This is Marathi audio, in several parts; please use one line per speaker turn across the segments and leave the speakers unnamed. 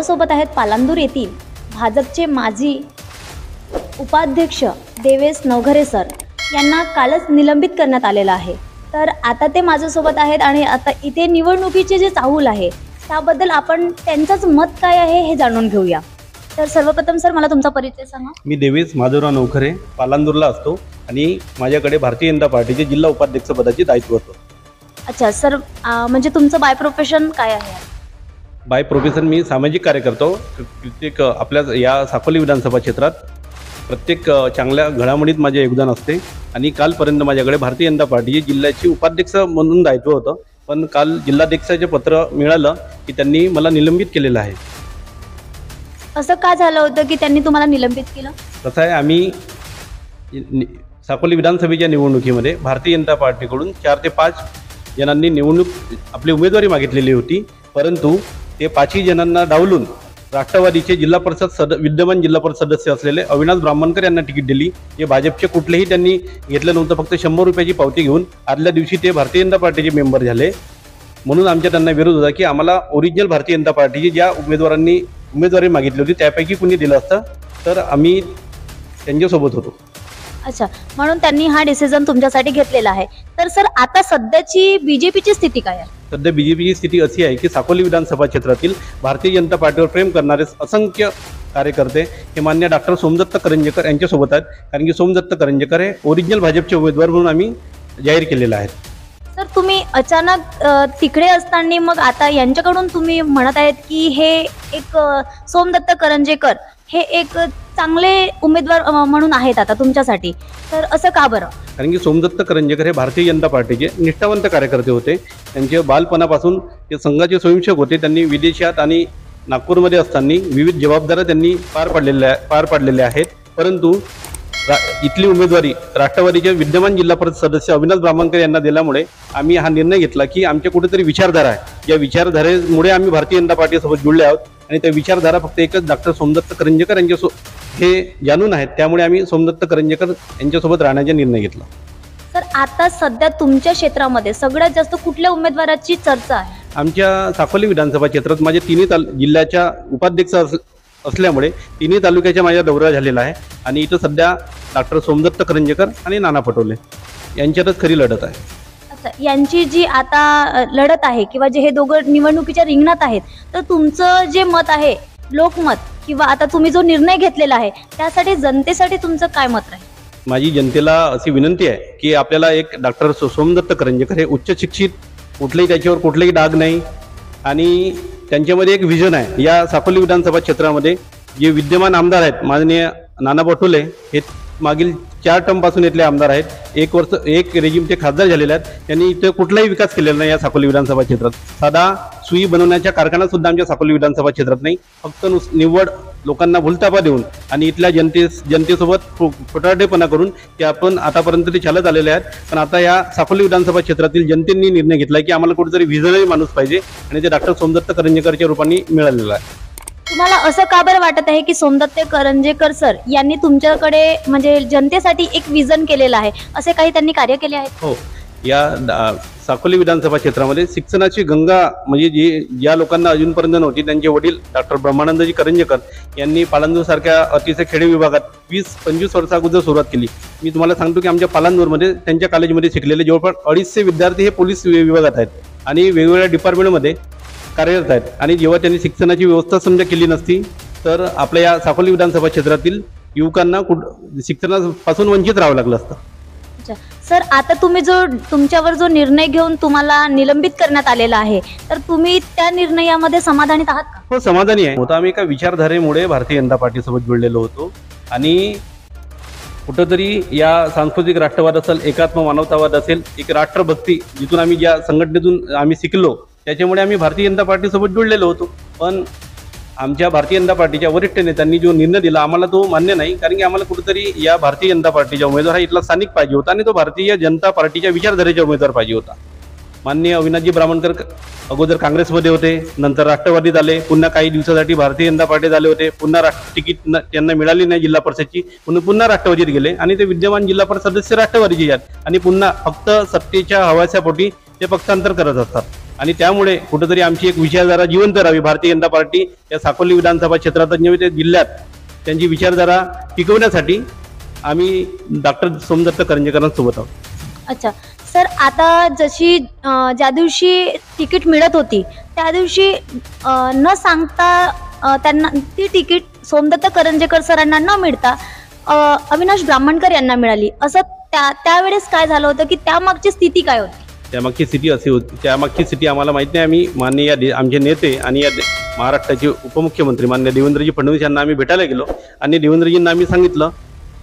सोबत आहेत पालांदूर येथील भाजपचे माजी उपाध्यक्ष देवेश नवघरे सर यांना कालच निलंबित करण्यात आलेलं आहे। तर आता ते माझ्यासोबत आहेत आणि आता इथे निवडणुकीचे जे चाहूल आहे त्याबद्दल आपण त्यांचंच मत काय आहे हे जाणून घेऊया। तर सर्वप्रथम सर मला तुमचा परिचय सांगा।
मी देवेश माधवराव नवखरे पालांदूरला असतो आणि माझ्याकडे भारतीय जनता पार्टीचे जिल्हा उपाध्यक्ष पदाचे दायित्व होतं।
अच्छा सर, म्हणजे तुमचं बाय प्रोफेशन काय आहे?
बाय प्रोफेशन मी सामाजिक कार्यकर्ता हो। प्रत्येक आपल्या या साकोली विधानसभा क्षेत्रात प्रत्येक चांगल्या घडामोडीत माझे योगदान असते आणि कालपर्यंत माझ्याकडे भारतीय जनता पार्टीचे जिल्ह्याचे उपाध्यक्ष म्हणून दायित्व होतं, पण काल जिल्हाध्यक्षाचे पत्र मिळालं की त्यांनी मला निलंबित केलेलं आहे।
असं का झालं होतं की त्यांनी तुम्हाला निलंबित केलं?
कसं आहे, आम्ही साकोली विधानसभेच्या निवडणुकीमध्ये भारतीय जनता पार्टीकडून 4 ते 5 जणांनी निवडणूक आपली उमेदवारी मागितलेली होती, परंतु ते 5ही जणांना डावलून राष्ट्रवादीचे जिल्हा परिषद विद्यमान जिल्हा परिषद सदस्य असलेले अविनाश ब्राह्मणकर यांना तिकीट दिली। जे भाजपचे कुठलेही त्यांनी घेतलं नव्हतं, फक्त 100 रुपयाची पावती घेऊन आदल्या दिवशी ते भारतीय जनता पार्टीचे मेंबर झाले। म्हणून आमच्या त्यांना विरोध होता की आम्हाला ओरिजिनल भारतीय जनता पार्टीची ज्या उमेदवारांनी उमेदवारी मागितली होती त्यापैकी कुणी दिलं असतं तर आम्ही त्यांच्यासोबत होतो।
अच्छा, म्हणून त्यांनी हा डिसिजन तुमच्यासाठी घेतलेला आहे। तर सर आता सध्याची बीजेपीची स्थिती काय आहे?
सध्या बीजेपीची स्थिती अशी आहे की साकोली विधानसभा क्षेत्रातील भारतीय जनता पार्टीवर प्रेम करणारे असंख्य कार्यकर्ते हे मान्य डॉक्टर सोमदत्त करंजेकर यांच्यासोबत आहेत, कारण की सोमदत्त करंजेकर हे ओरिजिनल भाजपचे उमेदवार म्हणून आम्ही जाहीर केलेलं आहे।
सर तुम्ही अचानक तिकडे असताना मग आता यांच्याकडून तुम्ही म्हणत आहेत की हे एक सोमदत्त करंजेकर हे एक चांगले उमेदवार म्हणून आहेत आता तुमच्यासाठी, तर असं का बरं?
कारण की सोमदत्त करंजेकर हे भारतीय जनता पार्टीचे निष्ठावंत कार्यकर्ते होते। त्यांचे बालपणापासून ते संघाचे स्वयंसेवक होते। त्यांनी विदेशात आणि नागपूरमध्ये असताना विविध जबाबदाऱ्या त्यांनी पार पाडलेल्या आहेत, परंतु इथली उमेदवारी राष्ट्रवादीचे विद्यमान जिल्हा परिषद सदस्य अविनाश ब्राह्मणकर यांना दिल्यामुळे आम्ही हा निर्णय घेतला की आमच्या कुठेतरी विचारधारा आहे, या विचारधारेमुळे आम्ही भारतीय जनता पार्टीसोबत जुळले आहोत आणि त्या विचारधारा फक्त एकच डॉक्टर सोमदत्त करंजेकर यांच्या हे जाणून आहेत, त्यामुळे आम्ही सोमदत्त करंजेकर यांच्यासोबत राहण्याचा निर्णय घेतला।
सर आता सध्या तुमच्या क्षेत्रामध्ये सगळ्यात जास्त कुठल्या उमेदवाराची चर्चा आहे?
आमच्या साकोली विधानसभा क्षेत्रात माझे तिन्ही जिल्ह्याच्या उपाध्यक्ष असल्यामुळे तिन्ही तालुक्याच्या माझ्या दौरा झालेला आहे आणि इथं सध्या डॉक्टर सोमदत्त करंजेकर आणि नाना पटोले यांच्यातच खरी लढत आहे।
अच्छा, यांची जी आता लढत आहे किंवा जे हे दोघं निवडणुकीच्या रिंगणात आहेत, तर तुमचं जे मत आहे लोकमत किंवा आता तुम्ही जो निर्णय घेतलेला आहे त्यासाठी जनतेसाठी तुमचं काय मत राहील?
माझी जनतेला अशी विनंती आहे की आपल्याला एक डॉक्टर सोमदत्त करंजेकर हे उच्च शिक्षित, कुठलेही त्याच्यावर कुठलेही डाग नाही आणि त्यांच्यामध्ये एक विजन आहे। या साकोली विधानसभा क्षेत्रामध्ये जे विद्यमान आमदार आहेत माननीय नाना पटोले हे मागील 4 टर्मपासून इथले आमदार आहेत। एक रेजिम ते खासदार झालेले आहेत, त्यांनी इथे कुठलाही विकास केलेला नाही। या साकोली विधानसभा क्षेत्रात साधा सुई बनवण्याच्या कारखाना सुद्धा आमच्या साकोली विधानसभा क्षेत्रात नाही, फक्त निव्वळ लोकांना भुलतापा देऊन आणि इथल्या जनतेसोबत खोटारडेपणा करून ते आपण आतापर्यंत ते चालत आलेले आहेत। पण आता या साकोली विधानसभा क्षेत्रातील जनतेने निर्णय घेतला की आम्हाला कुठेतरी व्हिजनरी माणूस पाहिजे आणि ते डॉक्टर सोमदत्त करंजेकरच्या रूपाने मिळालेलं आहे।
तुम्हाला असं का बरं वाटत आहे की सोमदत्त करंजेकर सर यांनी तुमच्याकडे म्हणजे जनतेसाठी एक विजन केलेलं आहे, असे काही त्यांनी कार्य केले आहेत?
हो, या साकोली विधानसभा क्षेत्रामध्ये शिक्षणाची गंगा म्हणजे ज्या लोकांना अजूनपर्यंत नव्हती, त्यांचे वडील डॉक्टर ब्रह्मानंदजी करंजेकर यांनी पालांदूरसारख्या अतिशय खेडे विभागात 20-25 वर्षाअगोदर सुरुवात केली। मी तुम्हाला सांगतो की आमच्या पालांदूरमध्ये त्यांच्या कॉलेजमध्ये शिकलेले जवळपास 250 विद्यार्थी हे पोलीस विभागात आहेत आणि वेगवेगळ्या डिपार्टमेंटमध्ये कार्यरत आहेत आणि जेव्हा त्यांनी शिक्षणाची व्यवस्था समजा केली नसती तर आपल्या या साकोली विधानसभा क्षेत्रातील युवकांना शिक्षणापासून वंचित राहावं लागलं असतं।
अच्छा सर, आता तुम्ही तुमच्यावर जो निर्णय घेऊन तुम्हाला निलंबित करण्यात आलेला आहे, तर तुम्ही त्या निर्णयामध्ये समाधानी आहात का?
हो, समाधानी आहे। आम्ही एका विचारधारेमुळे भारतीय जनता पार्टीसोबत जुळलेलो होतो आणि कुठंतरी या सांस्कृतिक राष्ट्रवाद असेल, एकात्म मानवतावाद असेल, एक राष्ट्रभक्ती जिथून आम्ही ज्या संघटनेतून आम्ही शिकलो त्याच्यामुळे आम्ही भारतीय जनता पार्टीसोबत जुळलेलो होतो। पण आमच्या भारतीय जनता पार्टीच्या वरिष्ठ नेत्यांनी जो निर्णय दिला आम्हाला तो मान्य नाही, कारण की आम्हाला कुठेतरी या भारतीय जनता पार्टीचा उमेदवार हा इथला स्थानिक पाहिजे होता आणि तो भारतीय जनता पार्टीच्या विचारधारेचा उमेदवार पाहिजे होता। माननीय अविनाशजी ब्राह्मणकर अगोदर काँग्रेसमध्ये होते, नंतर राष्ट्रवादीत आले, पुन्हा काही दिवसासाठी भारतीय जनता पार्टीत आले होते, पुन्हा तिकीट त्यांना मिळाली नाही जिल्हा परिषदची, पुन्हा राष्ट्रवादीत गेले आणि ते विद्यमान जिल्हा परिषद सदस्य राष्ट्रवादीचे आहेत आणि पुन्हा फक्त सत्तेच्या हव्यासापोटी ते पक्षांतर करत असतात। आणि त्यामुळे कुठेतरी आमची एक विचारधारा जिवंत राहावी. भारतीय जनता पार्टी या साकोली विधानसभा क्षेत्रात नव्हे जिल्ह्यात त्यांची विचारधारा टिकवण्यासाठी आम्ही डॉक्टर सोमदत्त करंजेकरांसोबत आहोत.
अच्छा सर, आता जशी ज्या दिवशी तिकीट मिळत होती त्या दिवशी न सांगता त्यांना ती तिकीट सोमदत्त करंजेकर सरांना न मिळता अविनाश ब्राह्मणकर यांना मिळाली. असं त्यावेळेस काय झालं होतं की त्यामागची स्थिती काय होती?
त्यामागची स्थिती अशी होती, त्यामागची स्थिती आम्हाला माहीत नाही. आम्ही माननीय आमचे नेते आणि या महाराष्ट्राचे उपमुख्यमंत्री माननीय देवेंद्रजी फडणवीस यांना आम्ही भेटायला गेलो आणि देवेंद्रजींना आम्ही सांगितलं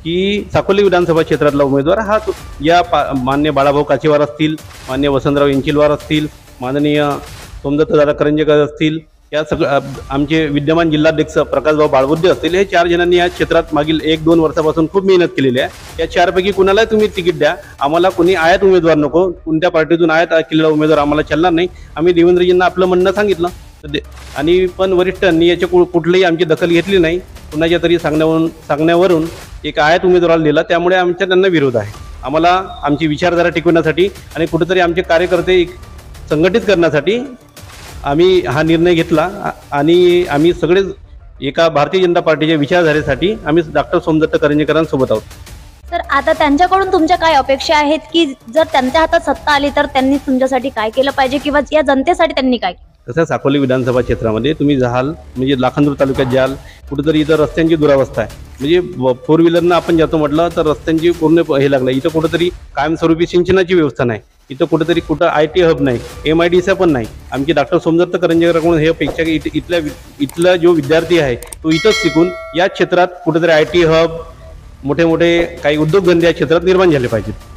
की साकोली विधानसभा क्षेत्रातला उमेदवार हा या माननीय बाळाभाऊ काचेवार असतील, माननीय वसंतराव इंचिलवार असतील, माननीय सोमदत्तदादा करंजेकर असतील, या आमचे विद्यमान जिल्हाध्यक्ष प्रकाशभाऊ बाळबुद्धे असतील, हे 4 जणांनी या क्षेत्रात मागील 1-2 वर्षापासून खूप मेहनत केलेली आहे. या 4पैकी कुणालाही तुम्ही तिकीट द्या, आम्हाला कोणी आयात उमेदवार नको, कोणत्या पार्टीतून आयात केलेला उमेदवार आम्हाला चालणार नाही. आम्ही देवेंद्रजींना आपलं म्हणणं सांगितलं आणि पण वरिष्ठांनी याच्या कुठलीही आमची दखल घेतली नाही. कुणाच्या तरी सांगण्यावरून एक आयात उमेदवाराला दिला, त्यामुळे आमच्या त्यांना विरोध आहे. आम्हाला आमची विचारधारा टिकवण्यासाठी आणि कुठेतरी आमचे कार्यकर्ते संघटित करण्यासाठी आम्ही हा निर्णय घेतला आणि आम्ही सगळे एका भारतीय जनता पार्टीच्या विचारधारेसाठी आम्ही डॉक्टर सोमदत्त करंजेकरांसोबत आहोत.
सर, आता त्यांच्याकडून तुमच्या काय अपेक्षा आहेत की जर त्यांच्या हातात सत्ता आली तर त्यांनी तुमच्यासाठी काय केलं पाहिजे किंवा या जनतेसाठी त्यांनी काय?
तसं साकोली विधानसभा क्षेत्रामध्ये तुम्ही जाल म्हणजे लाखांदूर तालुक्यात जाल, कुठेतरी इथं रस्त्यांची दुरावस्था आहे. म्हणजे 4 व्हीलरनं आपण जातो म्हटलं तर रस्त्यांची पूर्ण हे लागलं. इथं कुठेतरी कायमस्वरूपी सिंचनाची व्यवस्था नाही, इथं कुठेतरी IT हब नाही, MIDC पण नाही. आमची डॉक्टर सोमदत्त करंजेकरांकडून हे अपेक्षा की इथला जो विद्यार्थी आहे तो इथंच शिकून या क्षेत्रात कुठेतरी IT हब, मोठे मोठे काही उद्योगधंदे या क्षेत्रात निर्माण झाले पाहिजेत.